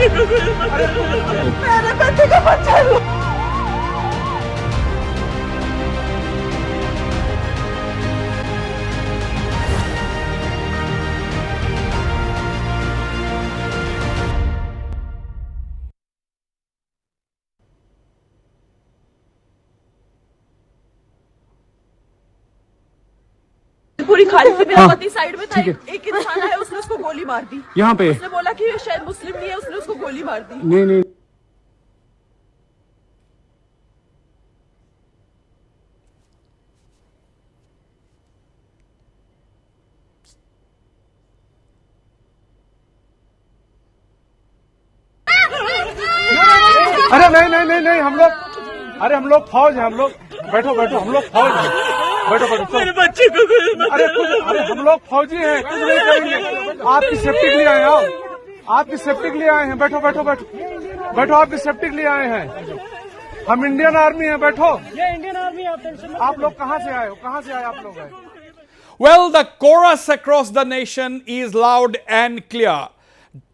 मेरे बच्चे का बच्चा लो। पूरी खाली थी, मेरा पति साइड में था, एक इंसान आया, उसने उसको गोली मार दी यहाँ पे। उसने बोला कि शायद मुस्लिम नहीं है, उसने उसको गोली मार दी। नहीं नहीं अरे नहीं नहीं नहीं नहीं हम लोग, अरे हम लोग फौज हैं, हम लोग बैठो बैठो, हम लोग फौज हैं, बैठो बैठो। मेरे बच्चे को अरे हम लोग फौजी हैं, कुछ नहीं करेंगे। आपकी सेफ्टी के लिए आए हैं, आओ, आपकी सेफ्टी के लिए आए हैं, बैठो बैठो बैठो बैठो, आपकी सेफ्टी के लिए आए हैं। हम इंडियन आर्मी हैं, बैठो। ये इंडियन आर्मी है। आप लोग कहाँ से आए हो, कहाँ से आए आप लोग? Well, the chorus across the nation is loud and clear.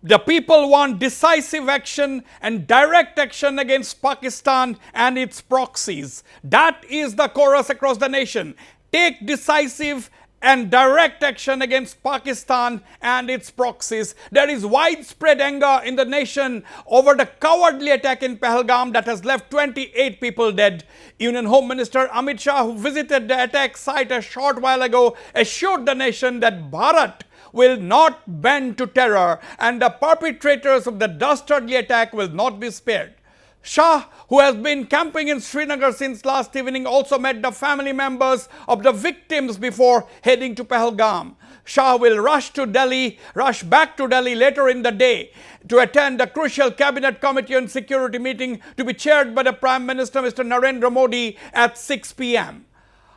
The people want decisive action and direct action against Pakistan and its proxies. That is the chorus across the nation. Take decisive and direct action against Pakistan and its proxies. There is widespread anger in the nation over the cowardly attack in Pahalgam that has left 28 people dead. Union Home Minister Amit Shah, who visited the attack site a short while ago, assured the nation that Bharat will not bend to terror and the perpetrators of the dastardly attack will not be spared. Shah, who has been camping in Srinagar since last evening, also met the family members of the victims before heading to Pahalgam. Shah will rush back to Delhi later in the day to attend the crucial Cabinet Committee on Security meeting to be chaired by the Prime Minister Mr. Narendra Modi at 6 p.m.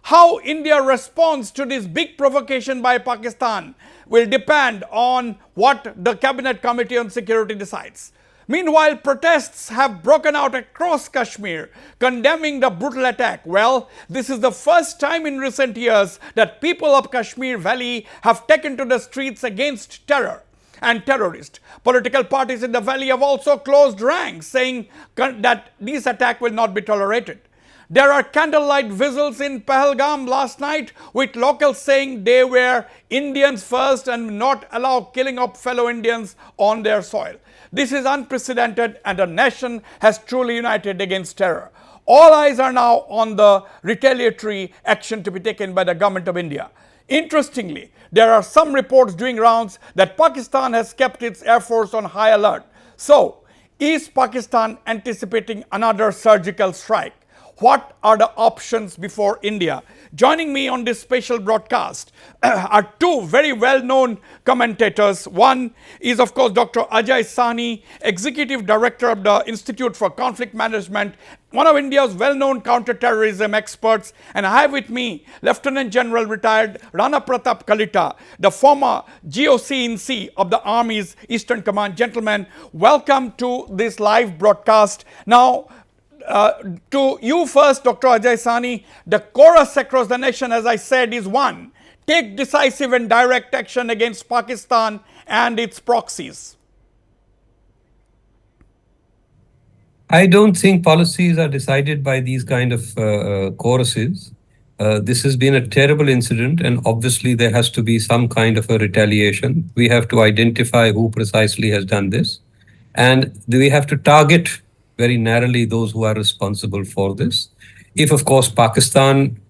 How India responds to this big provocation by Pakistan will depend on what the Cabinet Committee on Security decides. Meanwhile, protests have broken out across Kashmir, condemning the brutal attack. Well, this is the first time in recent years that people of Kashmir Valley have taken to the streets against terror and terrorists. Political parties in the valley have also closed ranks, saying that this attack will not be tolerated. There are candlelight whistles in Pahalgam last night, with locals saying they were Indians first and not allow killing of fellow Indians on their soil. This is unprecedented and the nation has truly united against terror. All eyes are now on the retaliatory action to be taken by the government of India. Interestingly, there are some reports doing rounds that Pakistan has kept its air force on high alert. So, is Pakistan anticipating another surgical strike? What are the options before India? Joining me on this special broadcast are two very well-known commentators. One is, of course, Dr. Ajay Sahni, Executive Director of the Institute for Conflict Management, one of India's well-known counter-terrorism experts. And I have with me Lieutenant General retired Rana Pratap Kalita, the former GOC-in-C of the Army's Eastern Command. Gentlemen, welcome to this live broadcast. Now, to you first, Dr. Ajay Sahni, the chorus across the nation, as I said, is one: take decisive and direct action against Pakistan and its proxies. I don't think policies are decided by these kind of choruses. This has been a terrible incident, and obviously there has to be some kind of a retaliation. We have to identify who precisely has done this, and we have to target very narrowly those who are responsible for this. If, of course, Pakistan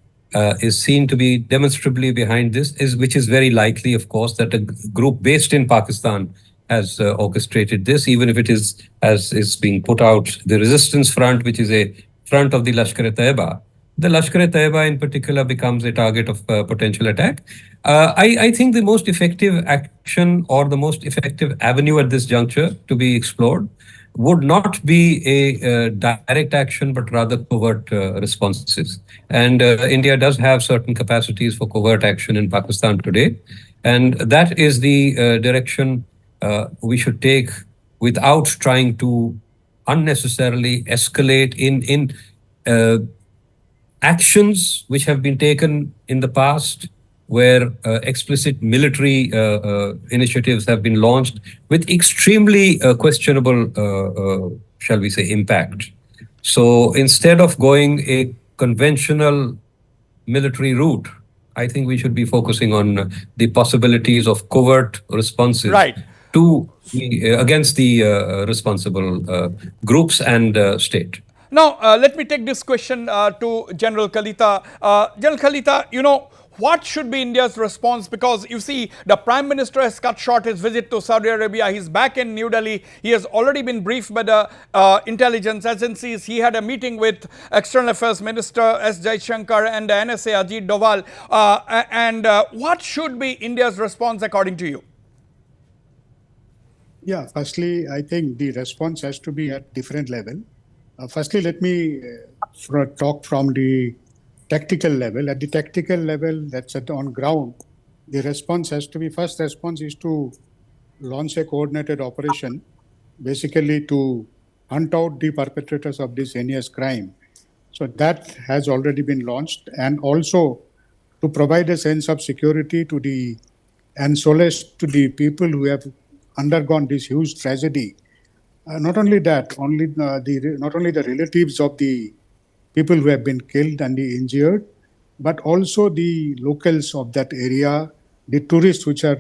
is seen to be demonstrably behind this, which is very likely, of course, that a group based in Pakistan has orchestrated this, even if it is, as is being put out, the resistance front, which is a front of the Lashkar-e-Taiba. The Lashkar-e-Taiba in particular becomes a target of potential attack. I think the most effective action or the most effective avenue at this juncture to be explored would not be a direct action, but rather covert responses. And India does have certain capacities for covert action in Pakistan today. And that is the direction we should take without trying to unnecessarily escalate in actions which have been taken in the past where explicit military initiatives have been launched with extremely questionable, shall we say, impact. So instead of going a conventional military route, I think we should be focusing on the possibilities of covert responses Right. to against the responsible groups and state. Now, let me take this question to General Kalita. General Kalita, you know, what should be India's response? Because you see, the Prime Minister has cut short his visit to Saudi Arabia. He's back in New Delhi. He has already been briefed by the intelligence agencies. He had a meeting with External Affairs Minister S. Jaishankar and the NSA Ajit Doval. What should be India's response according to you? Yeah, firstly, I think the response has to be at different level. Firstly, let me talk from the tactical level. At the tactical level, that's on ground, the response has to be, first response is to launch a coordinated operation, basically to hunt out the perpetrators of this heinous crime. So that has already been launched, and also to provide a sense of security to the and solace to the people who have undergone this huge tragedy. Not only that, not only the relatives of the people who have been killed and the injured, but also the locals of that area, the tourists which are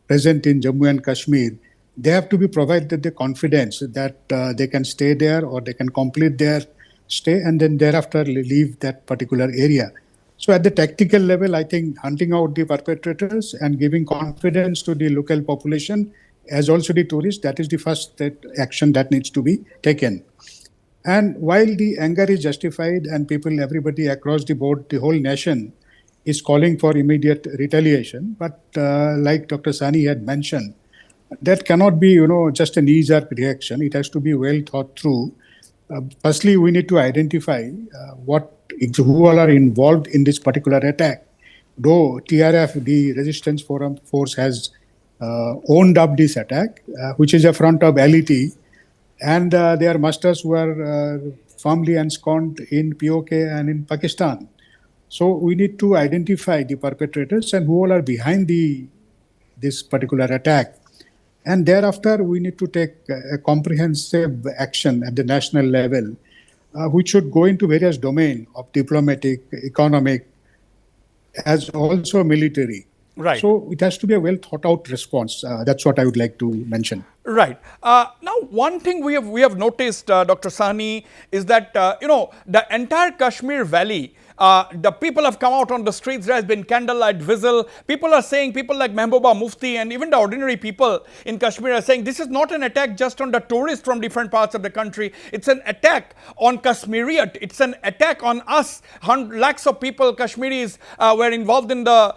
present in Jammu and Kashmir. They have to be provided the confidence that they can stay there or they can complete their stay and then thereafter leave that particular area. So at the tactical level, I think hunting out the perpetrators and giving confidence to the local population as also the tourists, that is the first action that needs to be taken. And while the anger is justified and people, everybody across the board, the whole nation is calling for immediate retaliation, but like Dr. Sani had mentioned, that cannot be, just a knee-jerk reaction. It has to be well thought through. Firstly, we need to identify who all are involved in this particular attack. Though TRF, the Resistance Forum Force, has owned up this attack, which is a front of LET, and their masters were firmly ensconced in POK and in Pakistan. So we need to identify the perpetrators and who all are behind this particular attack. And thereafter, we need to take a comprehensive action at the national level, which should go into various domains of diplomatic, economic, as also military. Right. So it has to be a well thought out response. That's what I would like to mention. Right. Now, one thing we have noticed, Dr. Sahni, is that, the entire Kashmir Valley, the people have come out on the streets. There has been candlelight vigil. People are saying, people like Mehbooba Mufti and even the ordinary people in Kashmir are saying this is not an attack just on the tourists from different parts of the country. It's an attack on Kashmiriyat. It's an attack on us. Lakhs of people, Kashmiris, were involved in the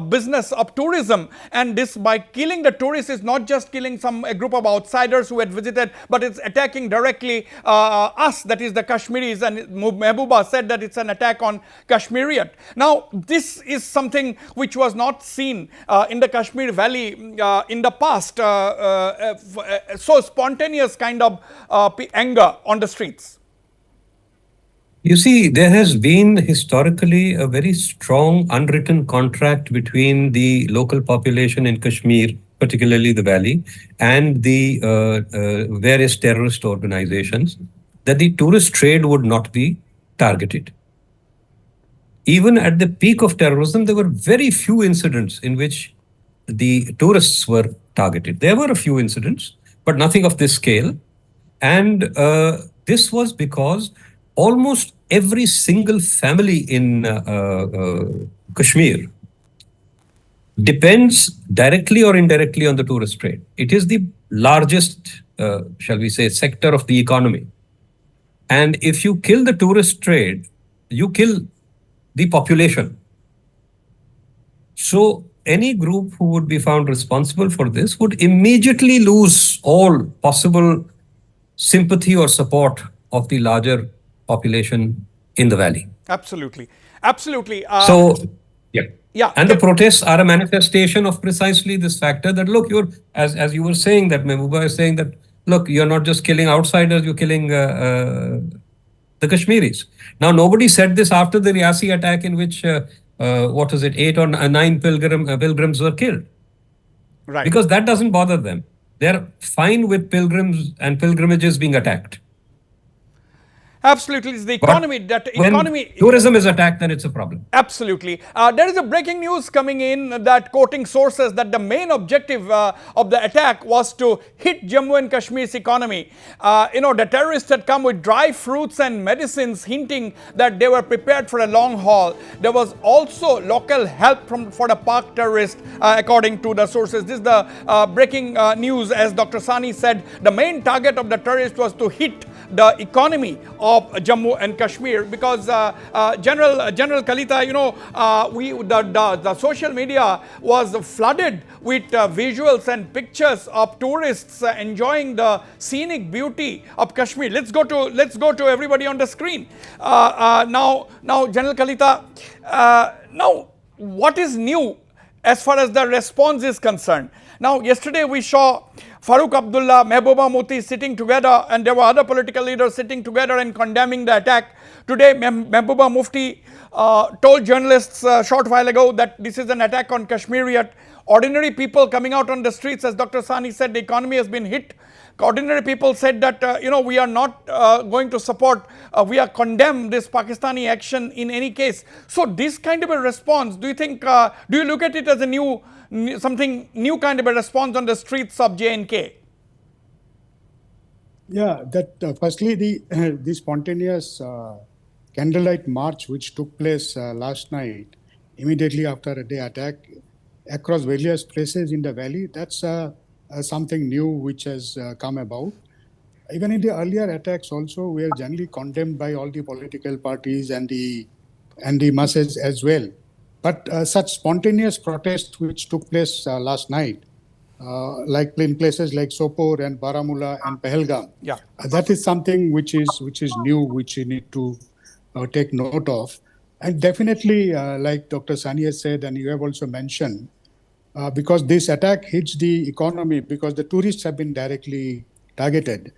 business of tourism. And this, by killing the tourists, is not just killing a group of outsiders who had visited, but it's attacking directly us, that is the Kashmiris. And Mehbooba said that it's an attack on Kashmiriyat. Now, this is something which was not seen in the Kashmir Valley in the past. So spontaneous kind of anger on the streets. You see, there has been historically a very strong unwritten contract between the local population in Kashmir, particularly the valley, and the various terrorist organizations, that the tourist trade would not be targeted. Even at the peak of terrorism, there were very few incidents in which the tourists were targeted. There were a few incidents, but nothing of this scale. And this was because almost every single family in Kashmir depends directly or indirectly on the tourist trade. It is the largest, shall we say, sector of the economy. And if you kill the tourist trade, you kill the population. So any group who would be found responsible for this would immediately lose all possible sympathy or support of the larger population in the valley. Absolutely. Absolutely. Yeah. And the protests are a manifestation of precisely this factor that, look, as you were saying, that Mehbooba is saying that, look, you're not just killing outsiders, you're killing the Kashmiris. Now, nobody said this after the Riyasi attack, in which what is it, 8 or 9 pilgrims were killed. Right. Because that doesn't bother them. They're fine with pilgrims and pilgrimages being attacked. Absolutely, it's the But economy that when tourism is attacked, then it's a problem. Absolutely. There is a breaking news coming in that quoting sources that the main objective of the attack was to hit Jammu and Kashmir's economy. The terrorists had come with dry fruits and medicines hinting that they were prepared for a long haul. There was also local help for the Pak terrorists according to the sources. This is the breaking news. As Dr. Sani said, the main target of the terrorists was to hit the economy of Jammu and Kashmir because General Kalita, the social media was flooded with visuals and pictures of tourists enjoying the scenic beauty of Kashmir. Let's go to everybody on the screen. Now, General Kalita, now what is new as far as the response is concerned? Now, yesterday we saw Farooq Abdullah, Mehbooba Mufti sitting together, and there were other political leaders sitting together and condemning the attack. Today, Mehbooba Mufti told journalists a short while ago that this is an attack on Kashmiriyat. Ordinary people coming out on the streets, as Dr. Sani said, the economy has been hit. Ordinary people said that, we are not going to support, we are condemn this Pakistani action in any case. So this kind of a response, do you think, do you look at it as a something new kind of a response on the streets of J&K? Yeah, that firstly the spontaneous candlelight march which took place last night immediately after the attack across various places in the valley, that's something new which has come about. Even in the earlier attacks also, we are generally condemned by all the political parties and the masses as well. But such spontaneous protests which took place last night, like in places like Sopore and Baramulla and Pahalgam, that is something which is new, which you need to take note of. And definitely, like Dr. Sani has said, and you have also mentioned, because this attack hits the economy, because the tourists have been directly targeted.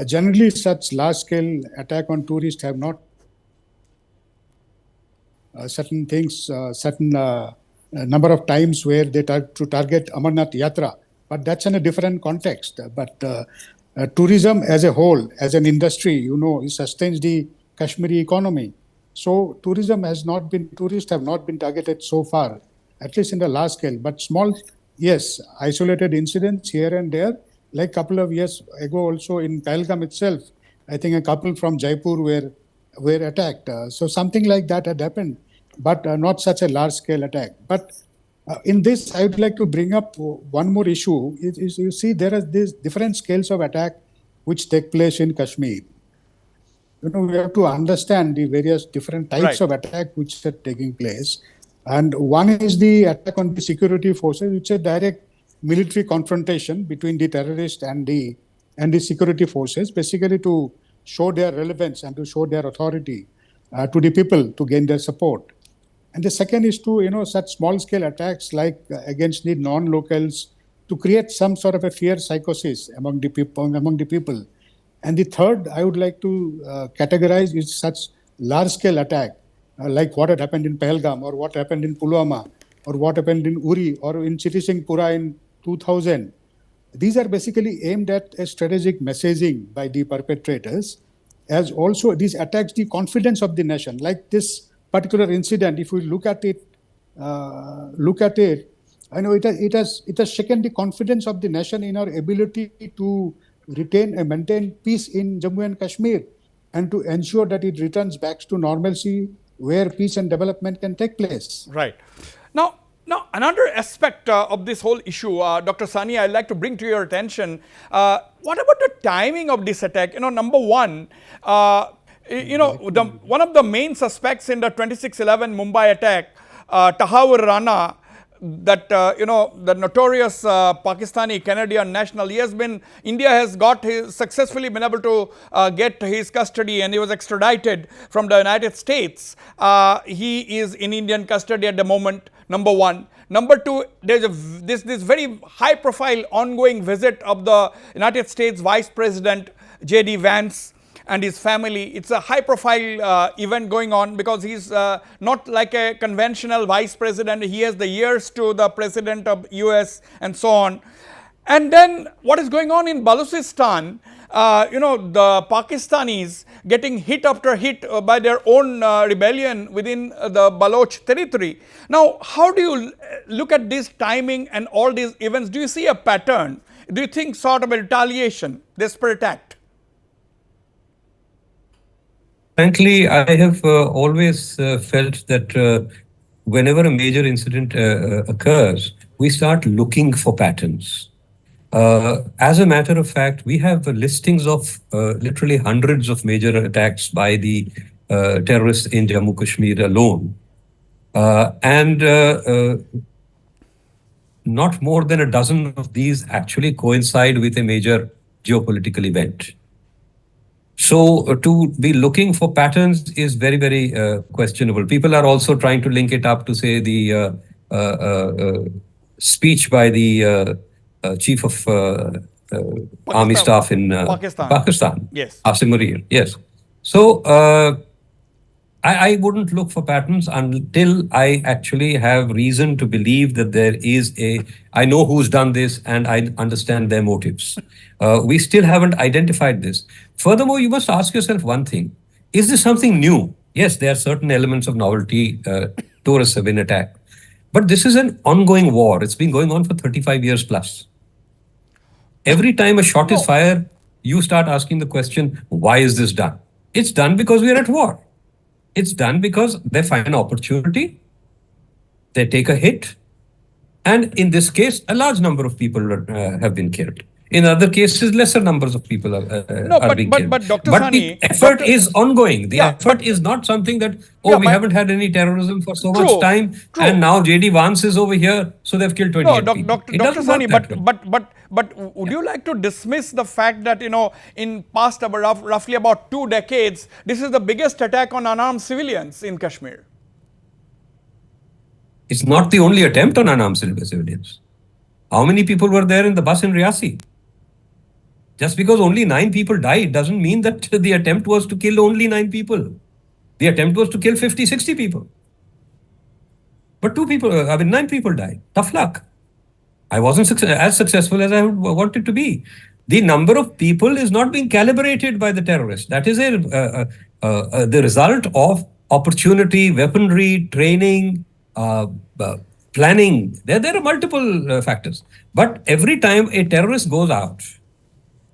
Generally, such large-scale attack on tourists have not certain number of times where they target Amarnath Yatra, but that's in a different context. But tourism as a whole, as an industry, it sustains the Kashmiri economy. So tourists have not been targeted so far, at least in the large scale, but small, yes, isolated incidents here and there, like a couple of years ago also in Pahalgam itself, I think a couple from Jaipur were attacked. So something like that had happened, but not such a large scale attack. But in this, I would like to bring up one more issue. You see, there are these different scales of attack which take place in Kashmir. We have to understand the various different types of attack which are taking place. And one is the attack on the security forces, which is a direct military confrontation between the terrorists and the security forces, basically to show their relevance and to show their authority to the people to gain their support. And the second is to, such small-scale attacks like against the non-locals to create some sort of a fear psychosis among the people. And the third, I would like to categorize is such large-scale attack, like what had happened in Pahalgam or what happened in Pulwama or what happened in Uri or in Chiti Singhpura in 2000. These are basically aimed at a strategic messaging by the perpetrators, as also these attacks the confidence of the nation. Like this particular incident, if we look at it, I know it has shaken the confidence of the nation in our ability to retain and maintain peace in Jammu and Kashmir and to ensure that it returns back to normalcy where peace and development can take place. Right. Now, another aspect of this whole issue, Dr. Sani, I'd like to bring to your attention, what about the timing of this attack? Number one, one of the main suspects in the 26/11 Mumbai attack, Tahawur Rana, that the notorious Pakistani Canadian national, India has successfully been able to get his custody, and he was extradited from the United States. He is in Indian custody at the moment, number one. Number two, there's this very high profile ongoing visit of the United States Vice President J.D. Vance. and his family. It's a high profile event going on because he's not like a conventional vice president. He has the years to the president of US and so on. And then what is going on in Balochistan, the Pakistanis getting hit after hit by their own rebellion within the Baloch territory. Now, how do you look at this timing and all these events? Do you see a pattern? Do you think sort of a retaliation, desperate act? Frankly, I have always felt that whenever a major incident occurs, we start looking for patterns. As a matter of fact, we have listings of literally hundreds of major attacks by the terrorists in Jammu Kashmir alone. Not more than a dozen of these actually coincide with a major geopolitical event. So to be looking for patterns is very, very questionable. People are also trying to link it up to, say, the speech by the chief of army staff in Pakistan. Yes. Asim Munir. Yes. So I wouldn't look for patterns until I actually have reason to believe that there is I know who's done this and I understand their motives. We still haven't identified this. Furthermore, you must ask yourself one thing. Is this something new? Yes, there are certain elements of novelty. Tourists have been attacked. But this is an ongoing war. It's been going on for 35 years plus. Every time a shot is fired, you start asking the question, why is this done? It's done because we are at war. It's done because they find an opportunity, they take a hit, and in this case, a large number of people have been killed. In other cases, lesser numbers of people are being killed. But Dr. But Sani, the effort is ongoing. The effort is not something that, we haven't had any terrorism for so much time, and now J.D. Vance is over here, so they've killed 28 people. Dr. Sani, but would you like to dismiss the fact that, in past roughly about 2 decades, this is the biggest attack on unarmed civilians in Kashmir? It's not the only attempt on unarmed civilians. How many people were there in the bus in Riyasi? Just because only 9 people died doesn't mean that the attempt was to kill only 9 people. The attempt was to kill 50, 60 people. But 9 people died. Tough luck. I wasn't as successful as I wanted to be. The number of people is not being calibrated by the terrorists. That is the result of opportunity, weaponry, training, planning. There are multiple factors. But every time a terrorist goes out,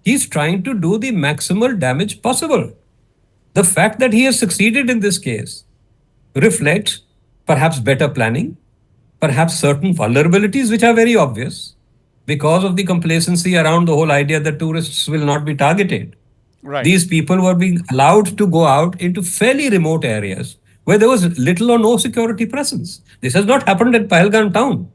he's trying to do the maximal damage possible. The fact that he has succeeded in this case reflects perhaps better planning, perhaps certain vulnerabilities which are very obvious because of the complacency around the whole idea that tourists will not be targeted. Right. These people were being allowed to go out into fairly remote areas where there was little or no security presence. This has not happened at Pahalgam town.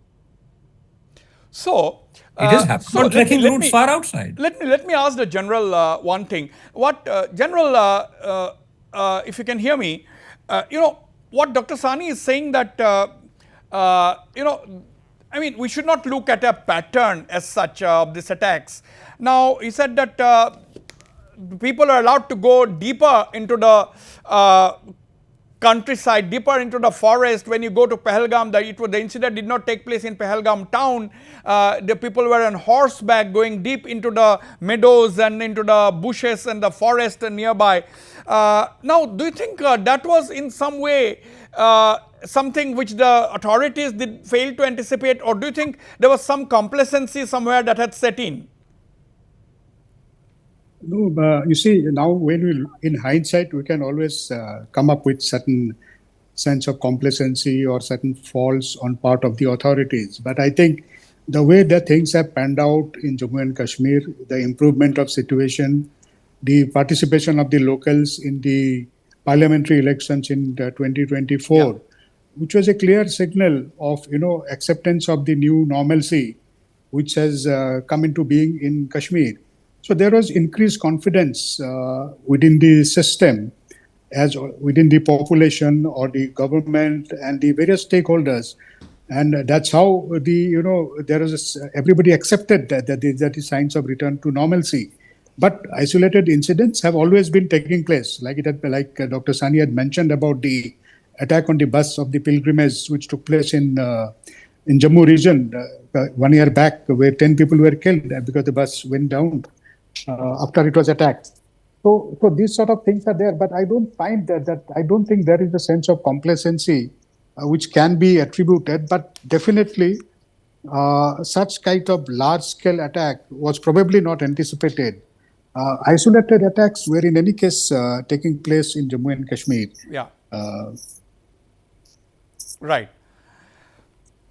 So, it has happened on trekking routes far outside. Let me ask the general one thing. General, if you can hear me, what Dr. Sani is saying that, we should not look at a pattern as such of these attacks. Now, he said that people are allowed to go deeper into the countryside, deeper into the forest. When you go to Pahalgam, the incident did not take place in Pahalgam town. The people were on horseback going deep into the meadows and into the bushes and the forest nearby. Now, do you think that was in some way something which the authorities did fail to anticipate, or do you think there was some complacency somewhere that had set in? No, you see, now in hindsight, we can always come up with certain sense of complacency or certain faults on part of the authorities. But I think the way that things have panned out in Jammu and Kashmir, the improvement of situation, the participation of the locals in the parliamentary elections in 2024, which was a clear signal of acceptance of the new normalcy, which has come into being in Kashmir. So there was increased confidence within the system, as within the population or the government and the various stakeholders, and that's how everybody accepted that these are the signs of return to normalcy. But isolated incidents have always been taking place, like Dr. Sani had mentioned about the attack on the bus of the pilgrimage, which took place in Jammu region 1 year back, where 10 people were killed because the bus went down after it was attacked. So these sort of things are there, but I don't find that I don't think there is a sense of complacency which can be attributed, but definitely such kind of large-scale attack was probably not anticipated. Isolated attacks were in any case taking place in Jammu and Kashmir. Yeah. Right.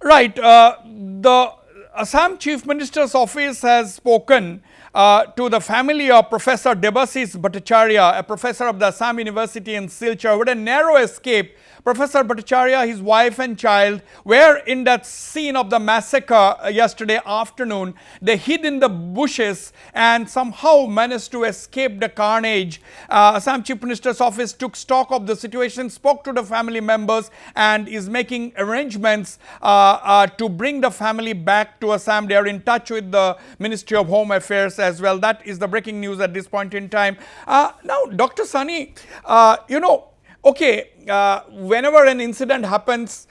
Right. The Assam Chief Minister's office has spoken to the family of Professor Debashish Bhattacharya, a professor of the Assam University in Silchar, with a narrow escape. Professor Bhattacharya, his wife and child were in that scene of the massacre yesterday afternoon. They hid in the bushes and somehow managed to escape the carnage. Assam Chief Minister's office took stock of the situation, spoke to the family members and is making arrangements to bring the family back to Assam. They are in touch with the Ministry of Home Affairs as well. That is the breaking news at this point in time. Now, Dr. Sani, okay, whenever an incident happens,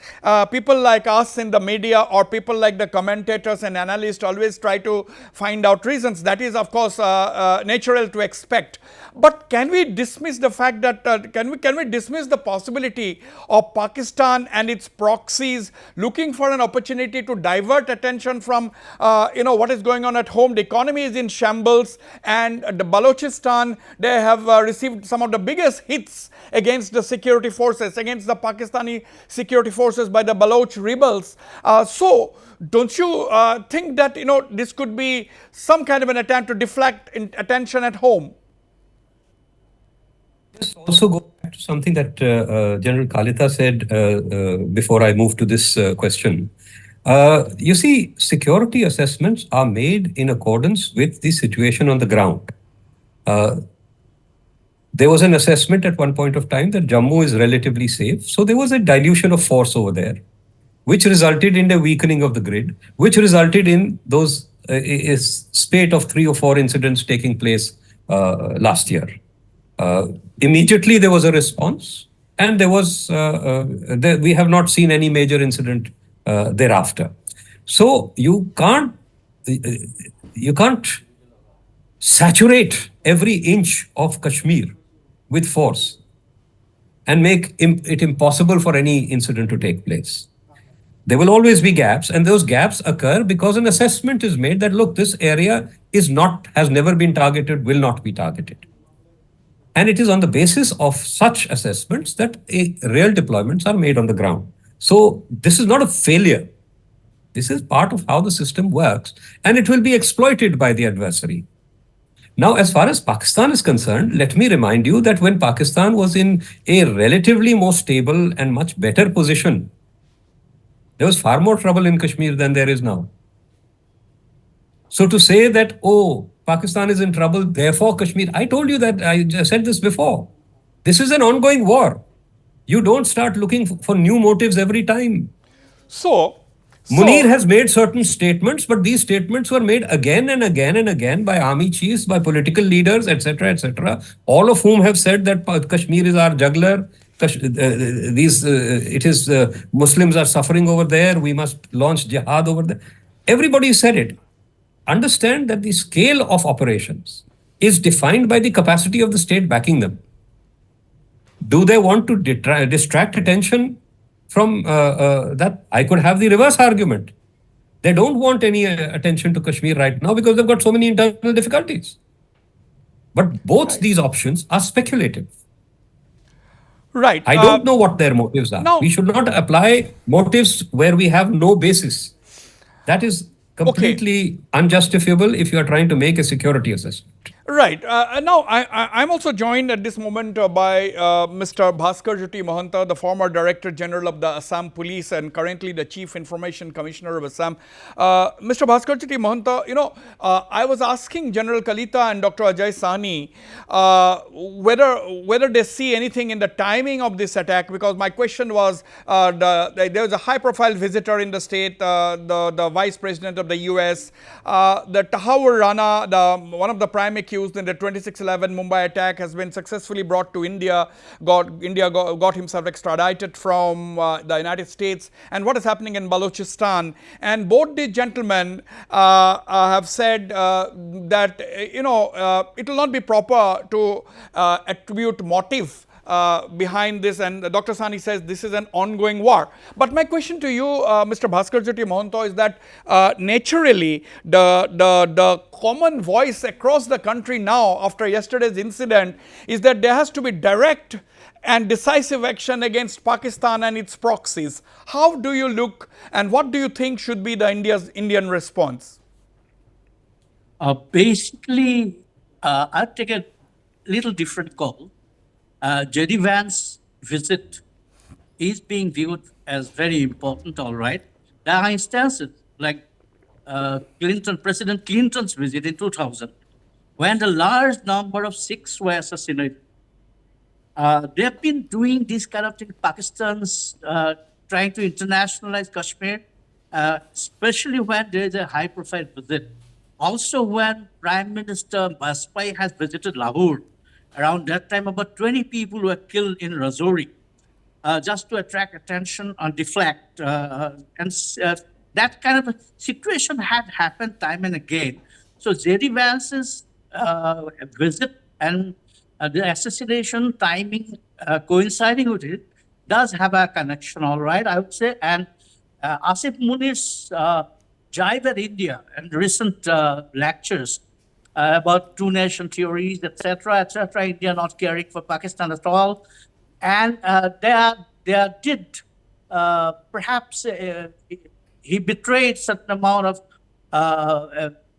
people like us in the media or people like the commentators and analysts always try to find out reasons. That is, of course, natural to expect. But can we dismiss the fact that, can we dismiss the possibility of Pakistan and its proxies looking for an opportunity to divert attention from, what is going on at home? The economy is in shambles, and the Balochistan, they have received some of the biggest hits against the security forces, against the Pakistani security forces by the Baloch rebels. So, don't you think that, this could be some kind of an attempt to deflect attention at home? Just also go back to something that General Kalita said before I move to this question. You see, security assessments are made in accordance with the situation on the ground. There was an assessment at one point of time that Jammu is relatively safe. So there was a dilution of force over there, which resulted in the weakening of the grid, which resulted in those spate of 3 or 4 incidents taking place last year. Immediately there was a response, and there was we have not seen any major incident thereafter. So you can't saturate every inch of Kashmir with force and make it impossible for any incident to take place. There will always be gaps, and those gaps occur because an assessment is made that, look, this area has never been targeted, will not be targeted. And it is on the basis of such assessments that real deployments are made on the ground. So this is not a failure. This is part of how the system works, and it will be exploited by the adversary. Now, as far as Pakistan is concerned, let me remind you that when Pakistan was in a relatively more stable and much better position, there was far more trouble in Kashmir than there is now. So to say that, oh, Pakistan is in trouble, therefore Kashmir, I told you that, I said this before. This is an ongoing war. You don't start looking for new motives every time. So Munir has made certain statements, but these statements were made again and again and again by army chiefs, by political leaders, etc., etc., all of whom have said that Kashmir is our juggler. Muslims are suffering over there. We must launch jihad over there. Everybody said it. Understand that the scale of operations is defined by the capacity of the state backing them. Do they want to distract attention from that? I could have the reverse argument. They don't want any attention to Kashmir right now because they've got so many internal difficulties. But both these options are speculative. Right. I don't know what their motives are. We should not apply motives where we have no basis. That is completely unjustifiable if you are trying to make a security assessment. Right. Now, I'm also joined at this moment by Mr. Bhaskar Jyoti Mahanta, the former Director General of the Assam Police and currently the Chief Information Commissioner of Assam. Mr. Bhaskar Jyoti Mahanta, I was asking General Kalita and Dr. Ajay Sani whether they see anything in the timing of this attack, because my question was, there was a high-profile visitor in the state, the Vice President of the US, the Tahawur Rana, one of the prime accused accused in the 26/11 Mumbai attack has been successfully brought to India. Got himself extradited from the United States. And what is happening in Balochistan? And both the gentlemen have said that it will not be proper to attribute motive behind this, and Dr. Sani says this is an ongoing war. But my question to you, Mr. Bhaskar Jyoti Mohanto, is that naturally the common voice across the country now after yesterday's incident is that there has to be direct and decisive action against Pakistan and its proxies. How do you look, and what do you think should be the Indian response? Basically, I'll take a little different call. J.D. Vance's visit is being viewed as very important, all right. There are instances like President Clinton's visit in 2000, when a large number of Sikhs were assassinated. They have been doing this kind of thing. Pakistan's trying to internationalize Kashmir, especially when there is a high-profile visit. Also, when Prime Minister Wasbir has visited Lahore, around that time, about 20 people were killed in Rajouri, just to attract attention and deflect. That kind of a situation had happened time and again. So J.D. Vance's visit and the assassination timing coinciding with it does have a connection, all right, I would say. And Asif Muni's jibe at India and recent lectures about two-nation theories, etc., India not caring for Pakistan at all. And there did, perhaps, he betrayed certain amount of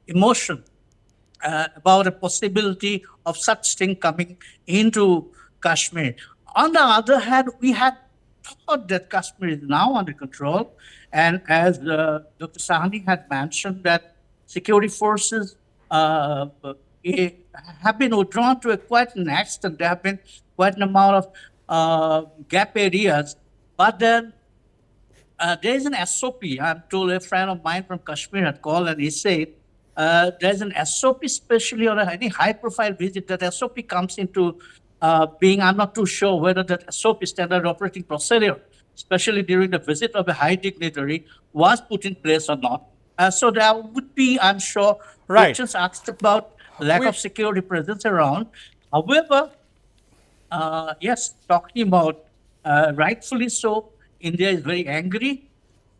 emotion about a possibility of such thing coming into Kashmir. On the other hand, we had thought that Kashmir is now under control. And as Dr. Sahni had mentioned, that security forces have been withdrawn to quite an extent. There have been quite an amount of gap areas. But then there is an SOP. I'm told a friend of mine from Kashmir had called and he said, there's an SOP, especially on any high-profile visit, that SOP comes into being. I'm not too sure whether that SOP, standard operating procedure, especially during the visit of a high dignitary, was put in place or not. So there would be, I'm sure, questions asked about lack of security presence around. However, yes, talking about rightfully so, India is very angry.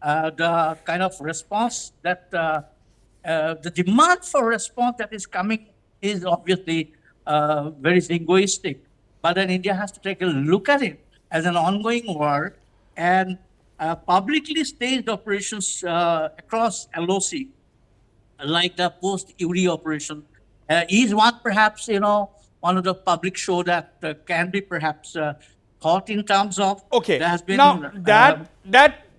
The kind of response that the demand for response that is coming is obviously very egoistic. But then India has to take a look at it as an ongoing war and publicly staged operations across LOC, like the post-Uri operation, is one perhaps, one of the public show that can be perhaps thought in terms of. Okay. There has been, now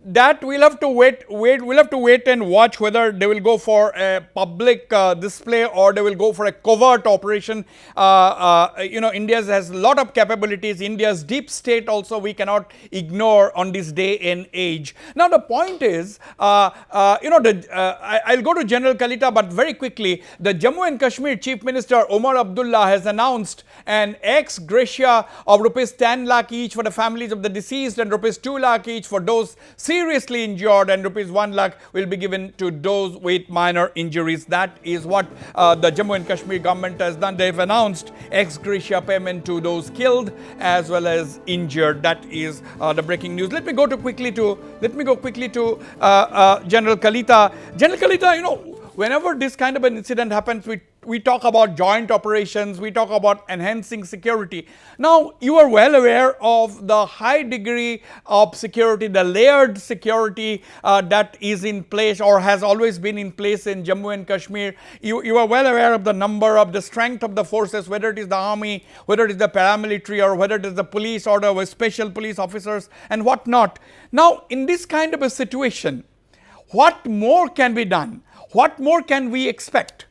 that we'll have to wait. We'll have to wait and watch whether they will go for a public display or they will go for a covert operation. India has a lot of capabilities. India's deep state also we cannot ignore on this day and age. Now the point is, I'll go to General Kalita, but very quickly, the Jammu and Kashmir Chief Minister Omar Abdullah has announced an ex gratia of rupees 10 lakh each for the families of the deceased and rupees 2 lakh each for those seriously injured, and rupees 1 lakh will be given to those with minor injuries. That is what the Jammu and Kashmir government has done. They've announced ex gratia payment to those killed as well as injured. That is the breaking news. Let me go quickly to General Kalita. General Kalita, whenever this kind of an incident happens, we talk about joint operations, we talk about enhancing security. Now, you are well aware of the high degree of security, the layered security that is in place or has always been in place in Jammu and Kashmir. You are well aware of the number, of the strength of the forces, whether it is the army, whether it is the paramilitary, or whether it is the police or the special police officers and whatnot. Now, in this kind of a situation, what more can be done? What more can we expect?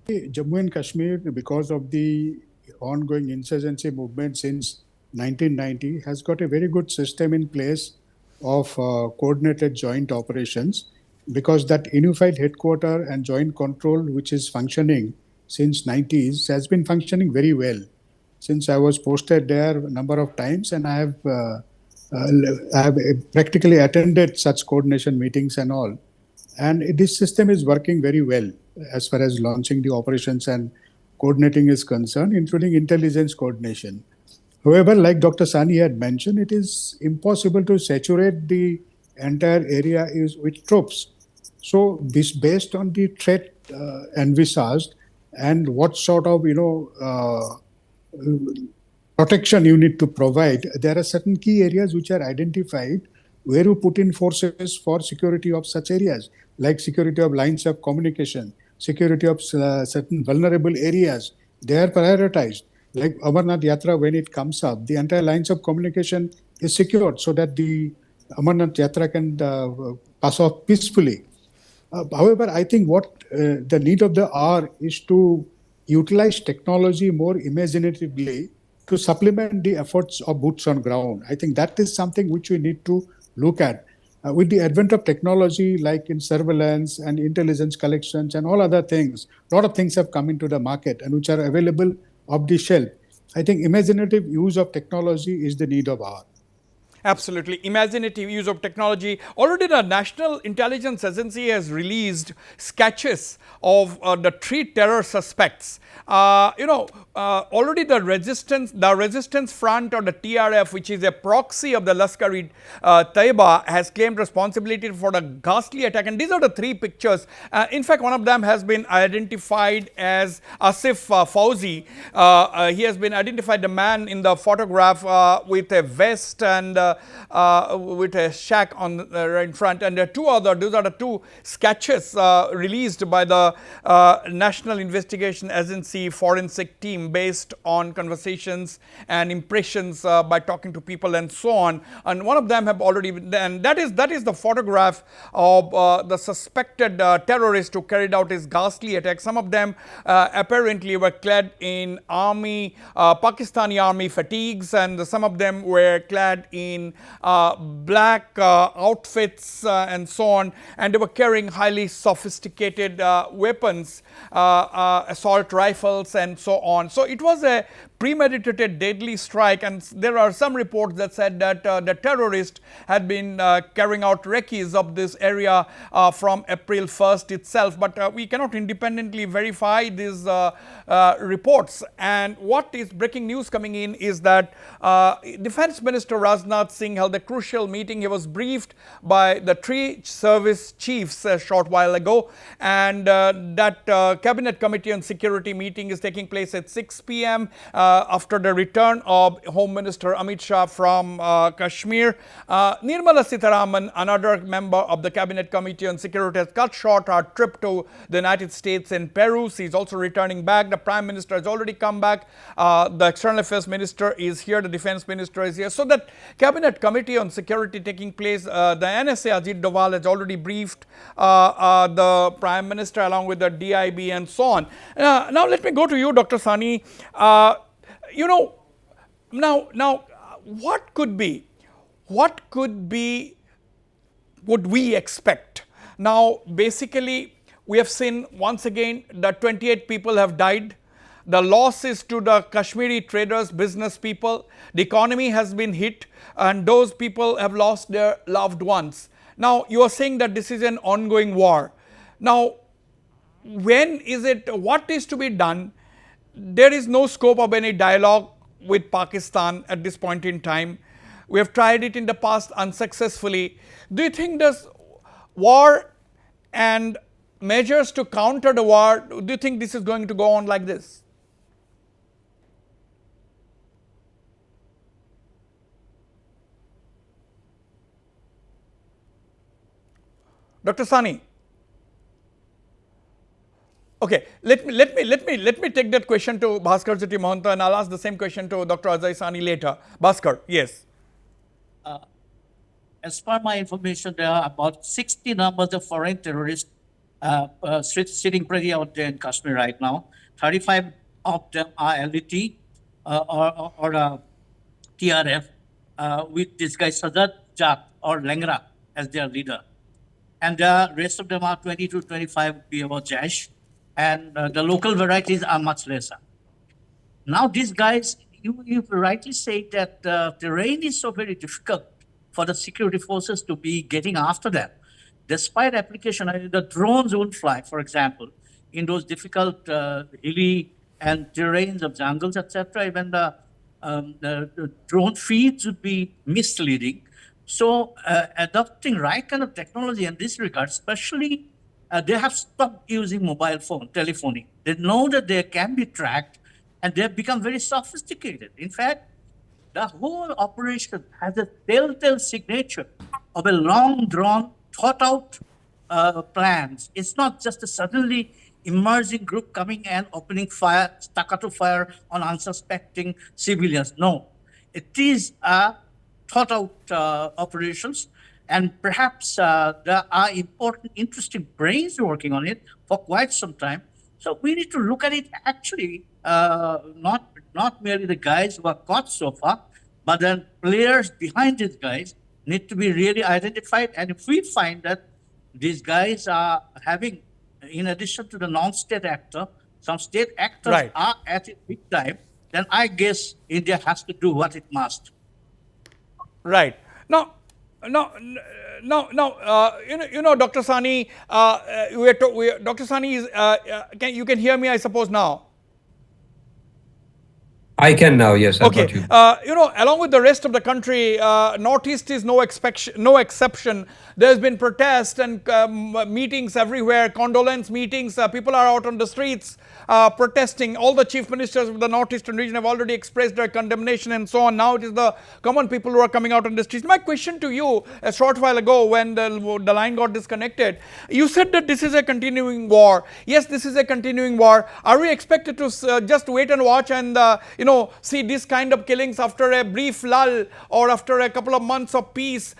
Jammu and Kashmir, because of the ongoing insurgency movement since 1990, has got a very good system in place of coordinated joint operations. because that unified headquarter and joint control, which is functioning since 90s, has been functioning very well. Since I was posted there a number of times, and I have practically attended such coordination meetings and all. And this system is working very well as far as launching the operations and coordinating is concerned, including intelligence coordination. However, like Dr. Sani had mentioned, it is impossible to saturate the entire area with troops. So this based on the threat envisaged and what sort of protection you need to provide, there are certain key areas which are identified where you put in forces for security of such areas, like security of lines of communication, security of certain vulnerable areas. They are prioritized. Like Amarnath Yatra, when it comes up, the entire lines of communication is secured so that the Amarnath Yatra can pass off peacefully. However, I think what the need of the hour is to utilize technology more imaginatively to supplement the efforts of boots on ground. I think that is something which we need to look at. With the advent of technology, like in surveillance and intelligence collections and all other things, a lot of things have come into the market and which are available off the shelf. I think imaginative use of technology is the need of hour. Absolutely. Imaginative use of technology. Already the National Intelligence Agency has released sketches of the 3 terror suspects. Already the resistance front, or the TRF, which is a proxy of the Lashkar-e-Taiba, has claimed responsibility for the ghastly attack. And these are the 3 pictures. In fact, one of them has been identified as Asif Fauzi. He has been identified, the man in the photograph, with a vest and with a shack on right in front, and there are those are the 2 sketches released by the National Investigation Agency forensic team based on conversations and impressions by talking to people and so on. And one of them have already been, and that is the photograph of the suspected terrorist who carried out his ghastly attack. Some of them apparently were clad in Pakistani army fatigues, and some of them were clad in black outfits and so on, and they were carrying highly sophisticated weapons, assault rifles and so on. So it was a premeditated deadly strike, and there are some reports that said that the terrorist had been carrying out recce's of this area from April 1st itself, but we cannot independently verify these reports. And what is breaking news coming in is that Defense Minister Rajnath Singh held a crucial meeting. He was briefed by the 3 service chiefs a short while ago, and that Cabinet Committee on Security meeting is taking place at 6 p.m. After the return of Home Minister Amit Shah from Kashmir. Nirmala Sitharaman, another member of the Cabinet Committee on Security, has cut short her trip to the United States in Peru. She is also returning back. The Prime Minister has already come back. The External Affairs Minister is here. The Defense Minister is here. So that Cabinet Committee on Security taking place, the NSA Ajit Doval has already briefed the Prime Minister along with the DIB and so on. Now let me go to you, Dr. Sani. Now, what could would we expect? Now, basically, we have seen once again that 28 people have died. The loss is to the Kashmiri traders, business people. The economy has been hit, and those people have lost their loved ones. Now, you are saying that this is an ongoing war. Now, what is to be done? There is no scope of any dialogue with Pakistan at this point in time. We have tried it in the past unsuccessfully. Do you think this war and measures to counter the war, do you think this is going to go on like this? Dr. Sani? Okay, let me take that question to Bhaskar Jyoti Mahanta, and I'll ask the same question to Dr. Ajay Sani later. Bhaskar, yes. As per my information, there are about 60 numbers of foreign terrorists sitting pretty out there in Kashmir right now. 35 of them are LET or TRF with this guy Sadat Jak or Lengra as their leader. and the rest of them are 20 to 25 about Jash, and the local varieties are much lesser. Now these guys, you rightly say that the terrain is so very difficult for the security forces to be getting after them. Despite application, the drones won't fly, for example, in those difficult hilly and terrains of jungles, etc. Even the drone feeds would be misleading. So adopting right kind of technology in this regard, especially they have stopped using mobile phone, telephony. They know that they can be tracked and they have become very sophisticated. In fact, the whole operation has a telltale signature of a long drawn, thought out plans. It's not just a suddenly emerging group coming and opening fire, staccato fire on unsuspecting civilians. No, it is a thought out operations, and perhaps there are important, interesting brains working on it for quite some time. So we need to look at it actually, not merely the guys who are caught so far, but then players behind these guys need to be really identified. And if we find that these guys are having, in addition to the non-state actor, some state actors Right. are at it big time, then I guess India has to do what it must. Right. Now, Dr. Sani, Dr. Sani is, you can hear me, I suppose, now. I can now, yes, I've got you. Along with the rest of the country, Northeast is no exception. There's been protests and meetings everywhere, condolence meetings. People are out on the streets protesting. All the chief ministers of the Northeastern region have already expressed their condemnation and so on. Now it is the common people who are coming out on the streets. My question to you, a short while ago when the line got disconnected, you said that this is a continuing war. Yes, this is a continuing war. Are we expected to just wait and watch and see this kind of killings after a brief lull or after a couple of months of peace?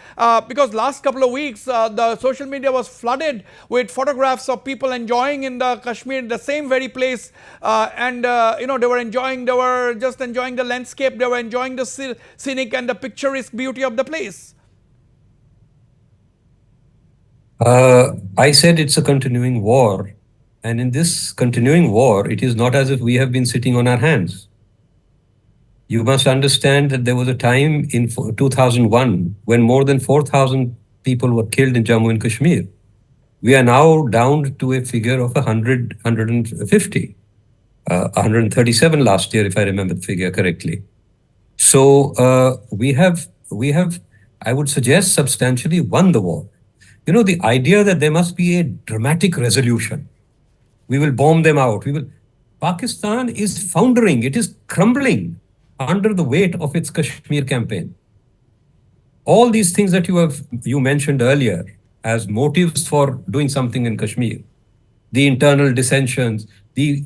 Because last couple of weeks, the social media was flooded with photographs of people enjoying in the Kashmir, the same very place, and they were just enjoying the landscape, they were enjoying the scenic and the picturesque beauty of the place. I said it's a continuing war, and in this continuing war, it is not as if we have been sitting on our hands. You must understand that there was a time in 2001 when more than 4,000 people were killed in Jammu and Kashmir. We are now down to a figure of 100, 150, 137 last year, if I remember the figure correctly. So we have, I would suggest, substantially won the war. The idea that there must be a dramatic resolution. We will bomb them out. Pakistan is foundering. It is crumbling under the weight of its Kashmir campaign. All these things that you mentioned earlier as motives for doing something in Kashmir, the internal dissensions, the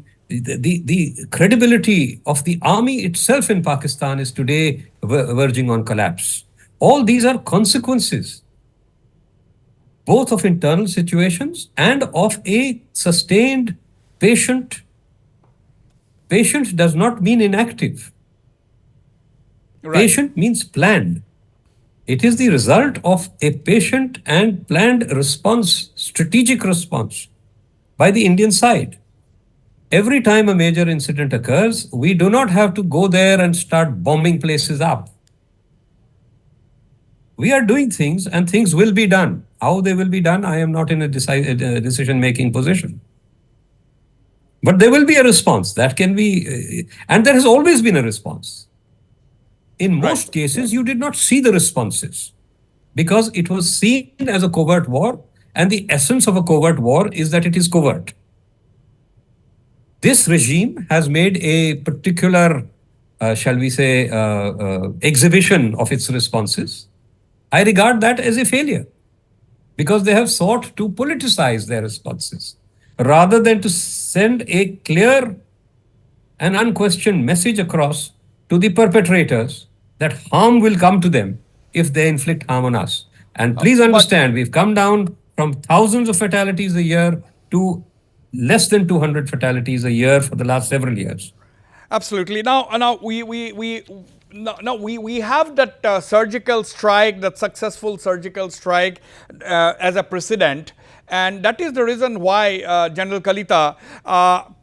credibility of the army itself in Pakistan is today verging on collapse. All these are consequences both of internal situations and of a sustained patient. Patient does not mean inactive. Right. Patient means planned. It is the result of a patient and planned response, strategic response by the Indian side. Every time a major incident occurs, we do not have to go there and start bombing places up. We are doing things and things will be done. How they will be done, I am not in a decision-making position. But there will be a response. That can be, and there has always been a response. In most cases, you did not see the responses because it was seen as a covert war, and the essence of a covert war is that it is covert. This regime has made a particular, exhibition of its responses. I regard that as a failure because they have sought to politicize their responses rather than to send a clear and unquestioned message across to the perpetrators that harm will come to them if they inflict harm on us. And please understand, we've come down from thousands of fatalities a year to less than 200 fatalities a year for the last several years. Absolutely. Now we no, we have that surgical strike, that successful surgical strike as a precedent, and that is the reason why, General Kalita,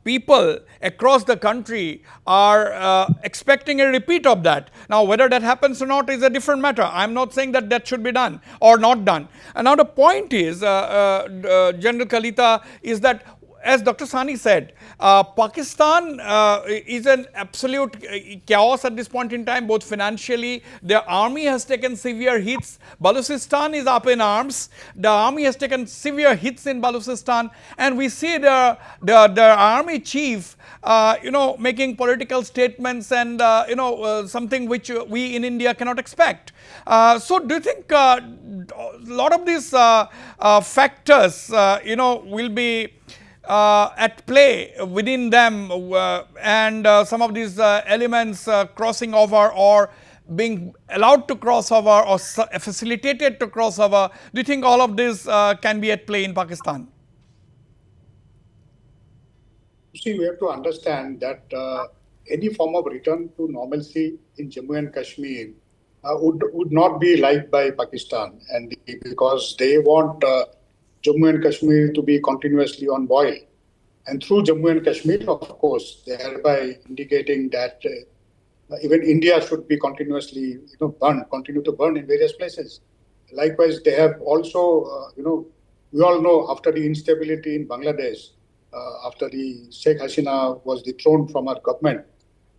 people across the country are expecting a repeat of that. Now, whether that happens or not is a different matter. I'm not saying that that should be done or not done. And now the point is, General Kalita, is that, as Dr. Sani said, Pakistan is an absolute chaos at this point in time, both financially. Their army has taken severe hits. Balochistan is up in arms. The army has taken severe hits in Balochistan, and we see the army chief, making political statements and something which we in India cannot expect. So, do you think a lot of these factors, will be at play within them, and some of these elements crossing over or being allowed to cross over or facilitated to cross over? Do you think all of this can be at play in Pakistan? See, we have to understand that any form of return to normalcy in Jammu and Kashmir would not be liked by Pakistan, and because they want Jammu and Kashmir to be continuously on boil. And through Jammu and Kashmir, of course, thereby indicating that even India should be continuously continue to burn in various places. Likewise, they have also, we all know after the instability in Bangladesh, after the Sheikh Hasina was dethroned from our government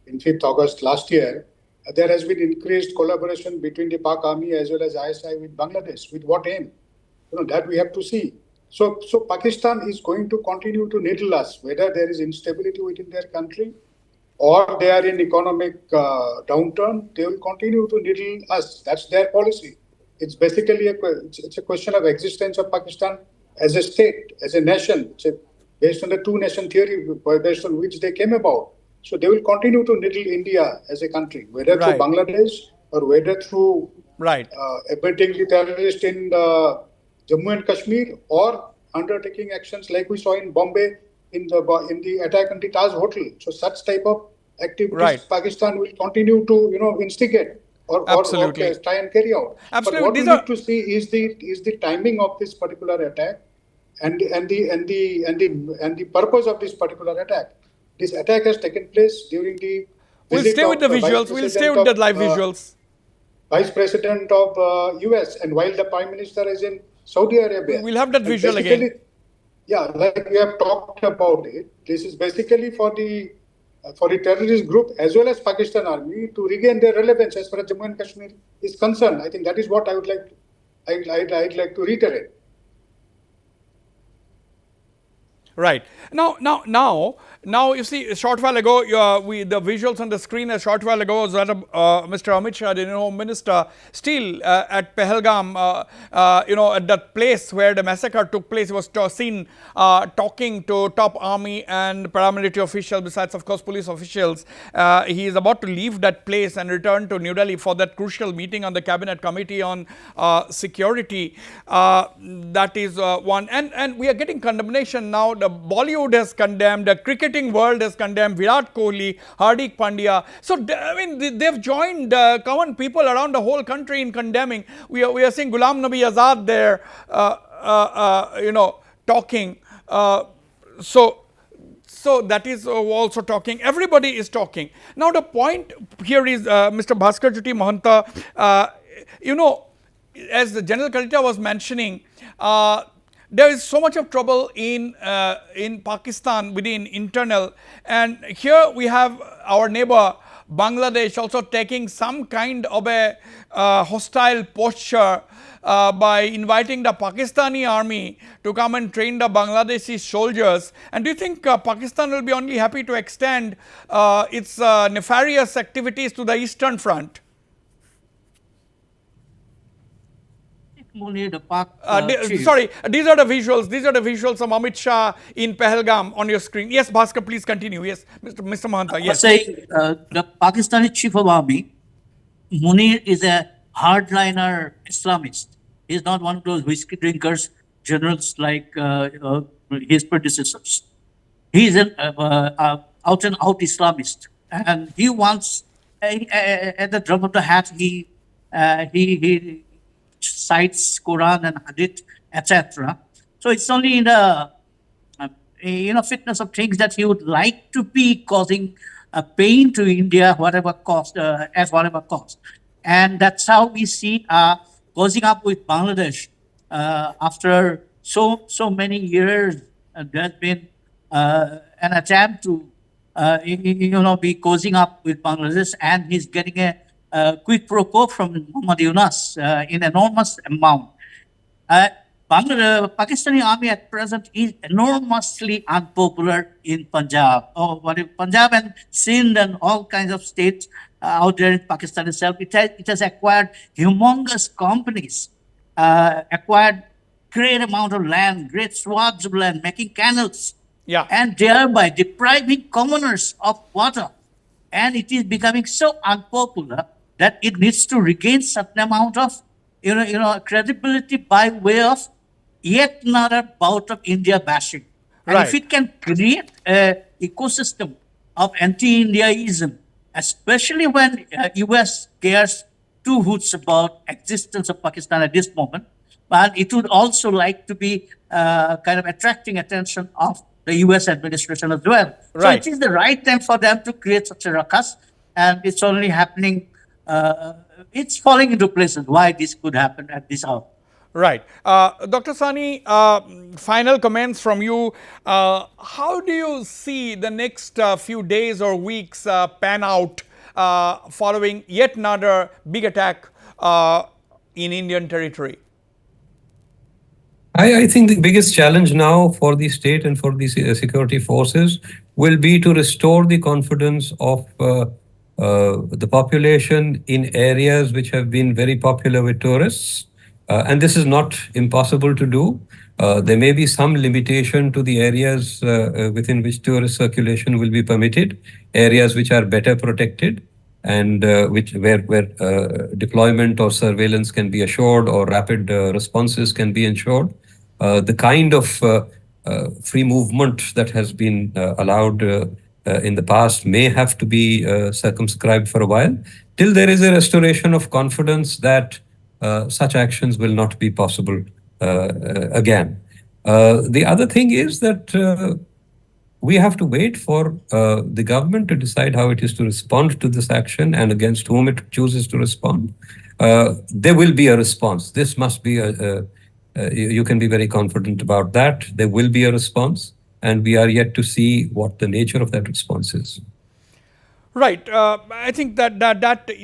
in 5th August last year, there has been increased collaboration between the Pak army as well as ISI with Bangladesh. With what aim? That we have to see. So Pakistan is going to continue to needle us, whether there is instability within their country or they are in economic downturn, they will continue to needle us. That's their policy. It's basically it's a question of existence of Pakistan as a state, as a nation. Based on the two-nation theory, based on which they came about. So they will continue to needle India as a country, whether through Bangladesh or whether through abetting the terrorists in Jammu and Kashmir, or undertaking actions like we saw in Bombay in the attack on the Taj Hotel. So such type of activities Pakistan will continue to instigate or try and carry out. Absolutely. But what we need to see is the timing of this particular attack and the purpose of this particular attack. This attack has taken place during the We'll stay with the visuals. We'll stay with the live visuals. Vice President of US, and while the Prime Minister is in Saudi Arabia. We'll have that visual again. Yeah, like we have talked about it. This is basically for the terrorist group as well as Pakistan army to regain their relevance as far as Jammu and Kashmir is concerned. I think that is what I would like. I'd like to reiterate. Right. Now, you see, a short while ago, the visuals on the screen a short while ago was that Mr. Amit Shah, the Home Minister, still at Pahalgam, at that place where the massacre took place, he was seen talking to top army and paramilitary officials, besides, of course, police officials. He is about to leave that place and return to New Delhi for that crucial meeting on the Cabinet Committee on Security. That is one. And we are getting condemnation now. The Bollywood has condemned, the cricketing world has condemned, Virat Kohli, Hardik Pandya. So, they've joined common people around the whole country in condemning. We are seeing Ghulam Nabi Azad there, talking. So that is also talking. Everybody is talking. Now, the point here is, Mr. Bhaskar Jyoti Mahanta, as the General Kalita was mentioning, there is so much of trouble in Pakistan within internal, and here we have our neighbor Bangladesh also taking some kind of a hostile posture by inviting the Pakistani army to come and train the Bangladeshi soldiers. And do you think Pakistan will be only happy to extend its nefarious activities to the Eastern Front? Sorry, these are the visuals. These are the visuals of Amit Shah in Pahalgam on your screen. Yes, Bhaskar, please continue. Yes, Mr. Mahanta. Yes. The Pakistani chief of army, Munir, is a hardliner Islamist. He is not one of those whiskey drinkers, generals like his predecessors. He is an out and out Islamist, and he wants at the drop of the hat, he cites Quran and Hadith, etc. So it's only in the fitness of things that he would like to be causing pain to India, whatever cost, at whatever cost, and that's how we see closing up with Bangladesh after so many years. There's been an attempt to be closing up with Bangladesh, and he's getting a quid pro quo from Muhammad Yunus in enormous amount. Pakistani army at present is enormously unpopular in Punjab. Punjab and Sindh and all kinds of states out there in Pakistan itself. It has acquired humongous companies, acquired great amount of land, great swaths of land, making canals, and thereby depriving commoners of water. And it is becoming so unpopular that it needs to regain certain amount of credibility by way of yet another bout of India bashing. And if it can create an ecosystem of anti-Indiaism, especially when US cares two hoots about existence of Pakistan at this moment, but it would also like to be kind of attracting attention of the US administration as well. So it is the right time for them to create such a ruckus, and it's only happening, it's falling into places why this could happen at this hour. Right. Dr. Sani, final comments from you. How do you see the next few days or weeks pan out following yet another big attack in Indian territory? I think the biggest challenge now for the state and for the security forces will be to restore the confidence of the population in areas which have been very popular with tourists. And this is not impossible to do. There may be some limitation to the areas within which tourist circulation will be permitted, areas which are better protected and where deployment or surveillance can be assured or rapid responses can be ensured. The kind of free movement that has been allowed in the past may have to be circumscribed for a while, till there is a restoration of confidence that such actions will not be possible again. The other thing is that we have to wait for the government to decide how it is to respond to this action and against whom it chooses to respond. There will be a response. This must be you can be very confident about that. There will be a response, and we are yet to see what the nature of that response is. Right. I think that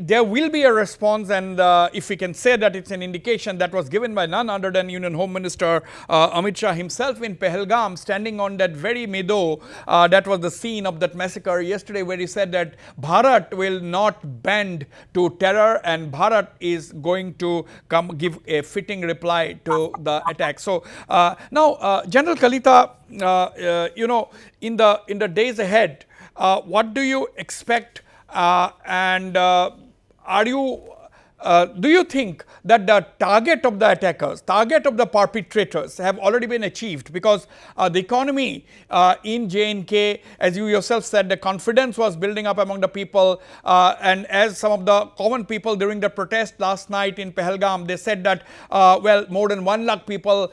there will be a response, and if we can say that it's an indication that was given by none other than Union Home Minister Amit Shah himself in Pahalgam, standing on that very meadow that was the scene of that massacre yesterday, where he said that Bharat will not bend to terror and Bharat is going to give a fitting reply to the attack. So now, General Kalita, in the days ahead, what do you expect, and do you think that the target of the attackers, target of the perpetrators have already been achieved? Because the economy in J&K, as you yourself said, the confidence was building up among the people, and as some of the common people during the protest last night in Pahalgam, they said that, well, more than 1 lakh people,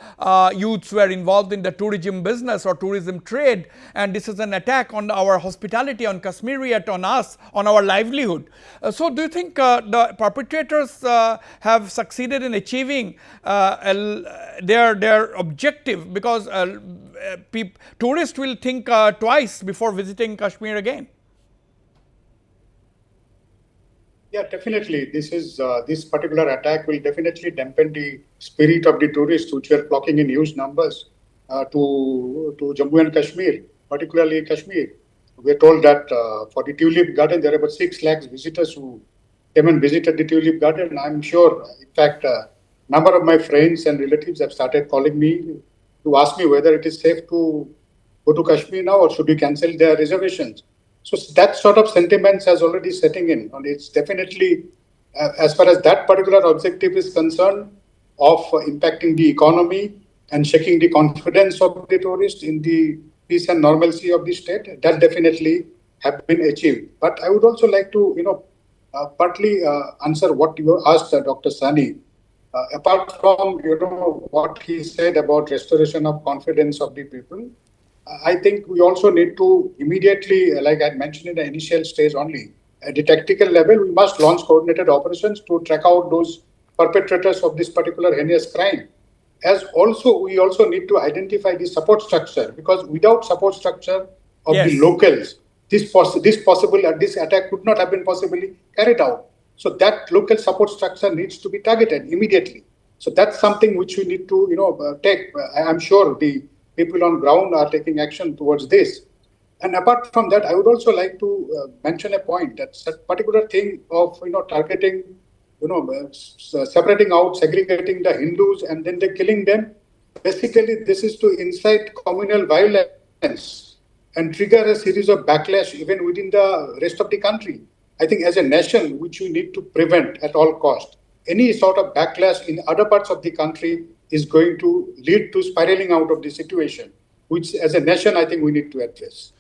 youths were involved in the tourism business or tourism trade, and this is an attack on our hospitality, on Kashmiriyat, on us, on our livelihood. So do you think the perpetrators have succeeded in achieving their objective? Because tourists will think twice before visiting Kashmir again. Yeah, definitely. This particular attack will definitely dampen the spirit of the tourists, which were flocking in huge numbers to Jammu and Kashmir, particularly Kashmir. We are told that for the Tulip Garden, there are about 6 lakhs visitors who came and visited the Tulip Garden. I'm sure, in fact, a number of my friends and relatives have started calling me to ask me whether it is safe to go to Kashmir now or should we cancel their reservations. So that sort of sentiments has already setting in, and it's definitely, as far as that particular objective is concerned, of impacting the economy and shaking the confidence of the tourists in the peace and normalcy of the state, that definitely have been achieved. But I would also like to, partly answer what you asked Dr. Sani. Apart from what he said about restoration of confidence of the people, I think we also need to immediately, like I mentioned in the initial stage only, at the tactical level, we must launch coordinated operations to track out those perpetrators of this particular heinous crime. As also, we also need to identify the support structure, because without support structure of the locals, this attack could not have been possibly carried out. So that local support structure needs to be targeted immediately. So that's something which we need to take. I'm sure the people on ground are taking action towards this. And apart from that, I would also like to mention a point that particular thing of targeting, separating out, segregating the Hindus and then they're killing them. Basically, this is to incite communal violence and trigger a series of backlash even within the rest of the country. I think as a nation, which we need to prevent at all cost, any sort of backlash in other parts of the country is going to lead to spiraling out of the situation, which as a nation, I think we need to address.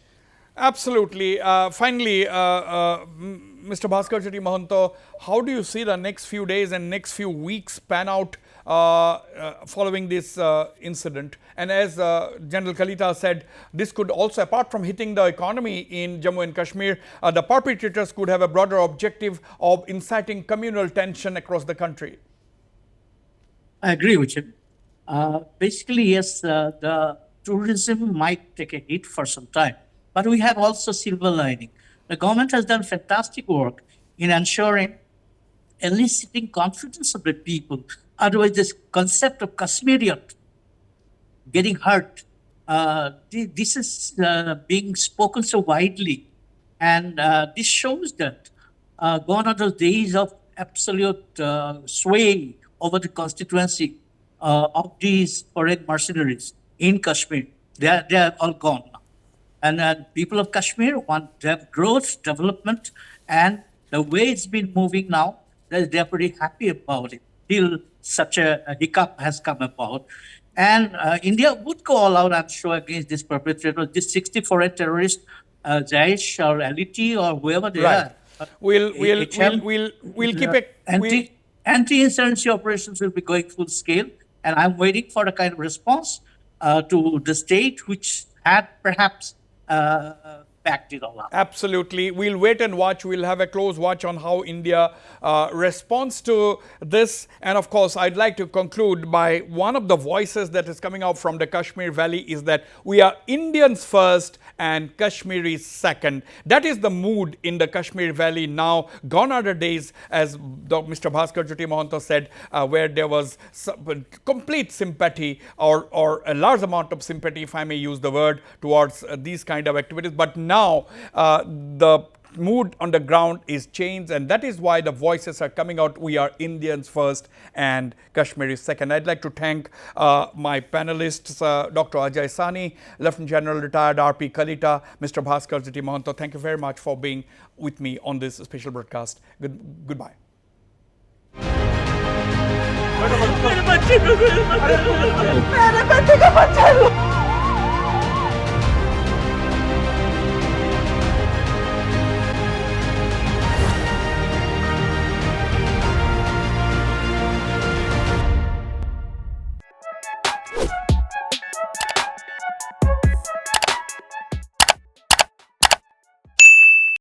Absolutely. Finally, Mr. Bhaskar Chetty Mahanto, how do you see the next few days and next few weeks pan out following this incident? And as General Kalita said, this could also, apart from hitting the economy in Jammu and Kashmir, the perpetrators could have a broader objective of inciting communal tension across the country. I agree with you. Basically, yes, the tourism might take a hit for some time, but we have also silver lining. The government has done fantastic work in ensuring eliciting confidence of the people. Otherwise, this concept of Kashmirian getting hurt, this is being spoken so widely. And this shows that gone are those days of absolute sway over the constituency of these foreign mercenaries in Kashmir. They are all gone now. And people of Kashmir want to have growth, development, and the way it's been moving now, they're pretty happy about it, till such a hiccup has come about. And India would go all out, I'm sure, against this perpetrator, this 60 foreign terrorists, Jaish or LET or whoever they are. We'll keep it. Anti-insurgency operations will be going full scale, and I'm waiting for the kind of response to the state which had perhaps backed it all up. Absolutely. We'll wait and watch. We'll have a close watch on how India responds to this. And of course, I'd like to conclude by one of the voices that is coming out from the Kashmir Valley is that we are Indians first and Kashmiris second. That is the mood in the Kashmir Valley now. Gone are the days, as Mr. Bhaskar Chetty Mahanto said, where there was complete sympathy or a large amount of sympathy, if I may use the word, towards these kind of activities. But now the mood on the ground is changed, and that is why the voices are coming out. We are Indians first and Kashmiris second. I'd like to thank my panelists, Dr. Ajay Sani, Lieutenant General Retired R.P. Kalita, Mr. Bhaskar Chetty Mahanto. Thank you very much for being with me on this special broadcast. Goodbye. मेरे बच्चे को